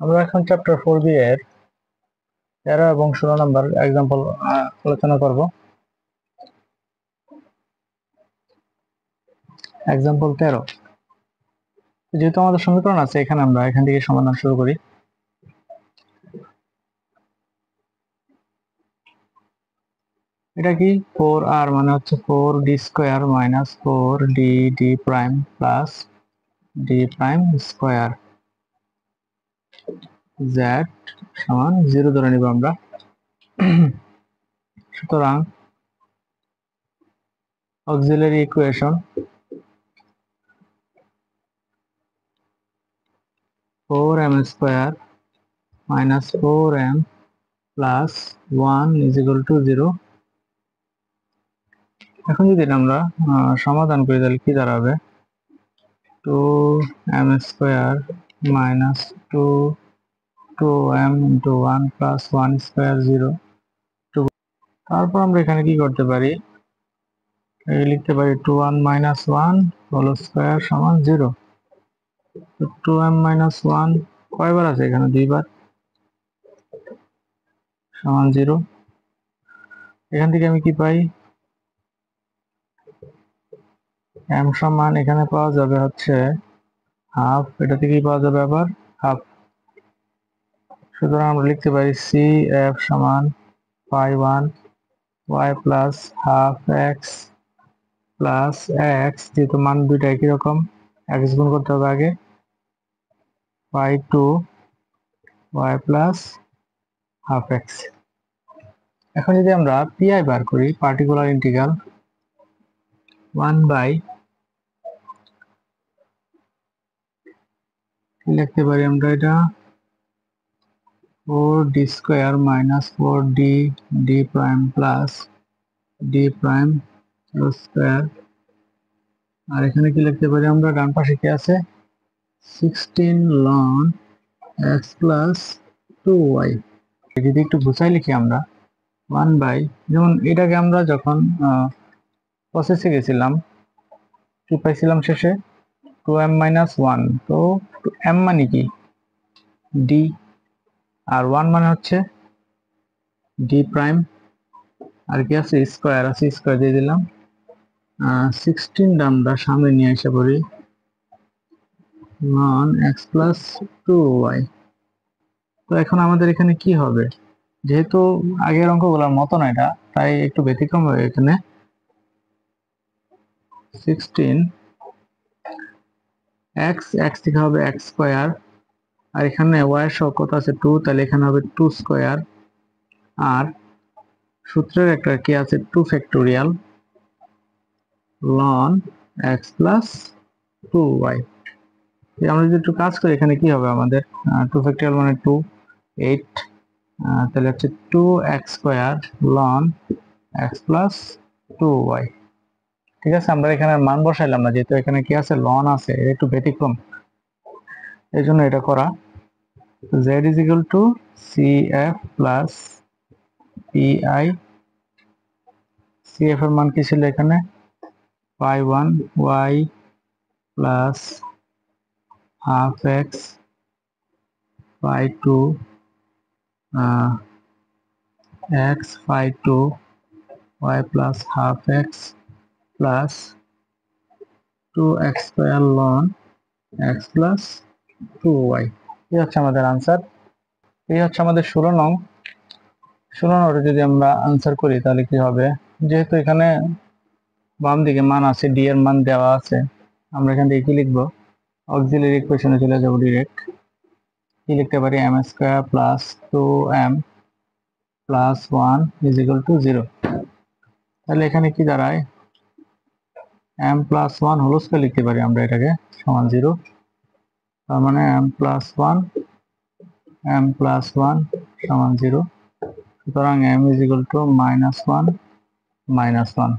আমরা এখন chapter 4B এর 13 এবং 16 নম্বর एग्जांपल আলোচনা করব। एग्जांपल 13 যেহেতু আমাদের সমীকরণ আছে এখানে আমরা এখান থেকে সমাধান শুরু করি। এটা কি 4r মানে হচ্ছে 4d square minus 4d d prime plus d prime square z সমান 0 ধরে নিব আমরা। সুতরাং auxiliary equation 4m square minus 4m plus 1 is equal to 0। এখন যদি আমরা সমাধান করি তাহলে কি দাঁড়াবে 2m square minus 2m into 1 plus 1 square 0। তারপর আমরা এখানে কি করতে পারি, লিখতে পারি 2m minus 1 whole square সমান 0। 2m minus 1 কয়বার আছে এখানে, দুইবার, সমান 0। এখান থেকে আমি কি পাই, m সমান এখানে পাওয়া যাবে হচ্ছে হাফ, এটা থেকেই পাওয়া যাবে আবার হাফ। সুতরাং আমরা লিখতে পারি CF সমান phi 1 y plus half x plus x, যেহেতু মান দুইটা একই রকম x গুণ করতে হবে আগে, phi 2 y plus half x। এখন যদি আমরা PI বার করি, পার্টিকুলার ইন্টিগ্রাল 1 বাই লিখতে পারি আমরা এটা 4d square minus 4d d prime plus d prime square. আর এখানে কি লিখতে পারি আমরা, ডান পাশে কি আছে 16 ln x প্লাস 2y। যদি একটু গুছাই লিখি আমরা 1 বাই, যেমন এটাকে আমরা যখন প্রসেসে গেছিলাম কি পাইছিলাম শেষে 2m মাইনাস 1, তো m মানে কি d আর 1 মানে হচ্ছে d প্রাইম, আর কি আছে স্কয়ার আছে, স্কয়ার দিয়ে দিলাম। 16 আমরা সামনে নিয়ে এসে পড়ি ln x প্লাস 2y। তো এখন আমাদের এখানে কি হবে, যেহেতু আগের অঙ্কগুলোর মতো না এটা, তাই একটু ব্যতিক্রম হবে। এখানে 16 x থেকে হবে x স্কয়ার, আর এখানে y এর সহগ কত আছে 2, তাহলে এখানে হবে 2 স্কয়ার। আর সূত্রের একটা কি আছে 2 factorial ln x plus 2y। আমরা যদি একটু কাজ করি এখানে কি হবে আমাদের, 2 ফ্যাক্টোরিয়াল মানে 2 8, তাহলে হচ্ছে 2x square ln x plus 2y। ঠিক আছে, আমরা এখানে মান বসাইলাম না, যেহেতু এখানে কি আছে ln আছে, এটা একটু ব্যতিক্রম, এই জন্য এটা করা। z is equal to cf plus pi। cf এর মান কি ছিল এখানে pi 1 y plus half x pi 2 x pi 2 y plus half x plus 2x square ln x plus 2y। এই হচ্ছে আমাদের আনসার। এই হচ্ছে আমাদের 16 নং। 16 নম্বরে যদি আমরা আনসার করি তাহলে কি হবে, যেহেতু এখানে বাম দিকে মান আছে, d এর মান দেওয়া আছে, আমরা এখান থেকে কি লিখবো, অক্সিলারি ইকুয়েশনে চলে যাব ডাইরেক্ট। কি লিখতে পারি m square plus 2m plus 1 is equal to 0। তাহলে এখানে কি দাঁড়ায় m প্লাস 1 হোল স্কয়ার লিখতে পারি আমরা এটাকে, সমান 0। তার মানে m প্লাস 1 সমান 0। সুতরাং m is equal to minus 1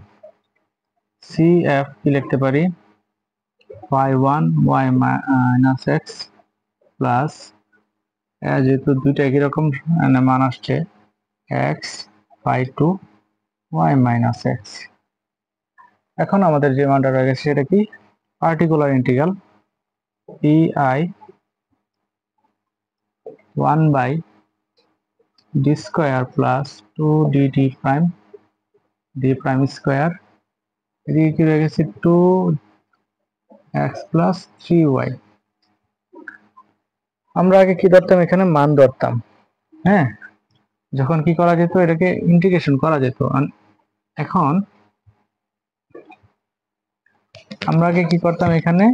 cf কি লিখতে পারি phi 1 y minus x plus, যেহেতু দুইটা একই রকম মান আসছে, x phi 2 y minus x। এখন আমাদের যে মানটা রয়ে গেছে সেটা কি, particular integral pi 1 by d square plus 2 dt prime d prime square, এদিকে কি রয়ে গেছে 2x plus 3y। আমরা আগে কি ধরতাম, এখানে মান ধরতাম, হ্যাঁ, যখন কি করা যেত, এটাকে ইন্টিগ্রেশন করা যেত। এখন আমরা আগে কি করতাম, এখানে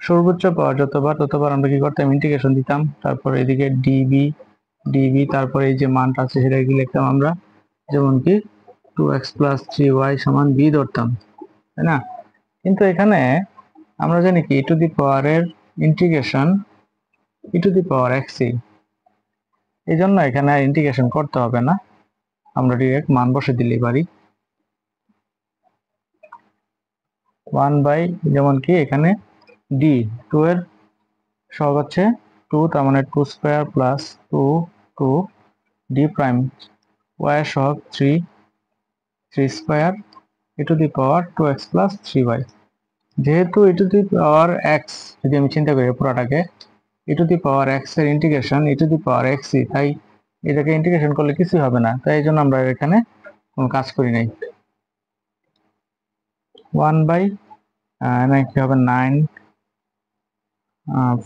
সর্বোচ্চ পাওয়ার ততবার আমরা কি করতাম, ইন্টিগ্রেশন দিতাম, তারপর এদিকে ডিবি তারপরে এই যে মানটা আছে সেটা কি লিখতাম আমরা, যেমন কি 2x plus 3y সমান b ধরতাম, তাই না? কিন্তু এখানে আমরা জানি কি e টু দি পাওয়ার এর integration e to the power x, এই জন্য এখানে ইন্টিগ্রেশন করতে হবে না, আমরা ডিরেক্ট মান বসে দিলেই পারি। 1 বাই, যেমন কি এখানে d 2 এর সহগ হচ্ছে 2, তার মানে 2 square plus 2 d prime, y এর সহগ 3 square e to the power 2x plus 3y। যেহেতু e to the power x, যদি আমি চিন্তা করি পুরোটাকে, e to the power x এর integration e to the power x, তাই এটাকে ইন্টিগ্রেশন করলে কিছুই হবে না, তাই এই জন্য আমরা এখানে কোনো কাজ করি নাই। 1 বাই কি হবে 9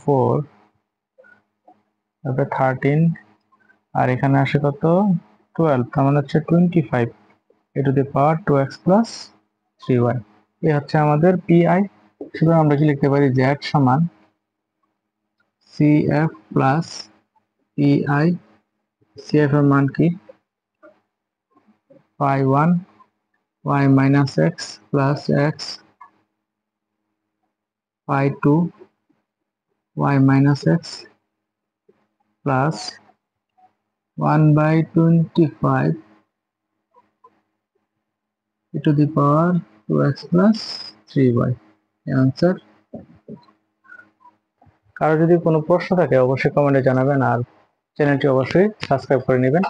4 তারপরে 13, আর এখানে আসে কত 12, তার মানে হচ্ছে 25 e to the power 2x plus 3y। এই হচ্ছে আমাদের পিআই। সুতরাং আমরা কি লিখতে পারি, z সমান cf প্লাস পিআই। cf এর মান কি, y1 y minus x plus x, y2 y minus x plus 1 by 25 e to the power 2x plus 3y। Answer. কারো যদি কোনো প্রশ্ন থাকে অবশ্যই কমেন্টে জানাবেন, আর চ্যানেলটি অবশ্যই সাবস্ক্রাইব করে নেবেন।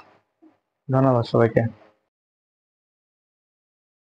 ধন্যবাদ সবাইকে।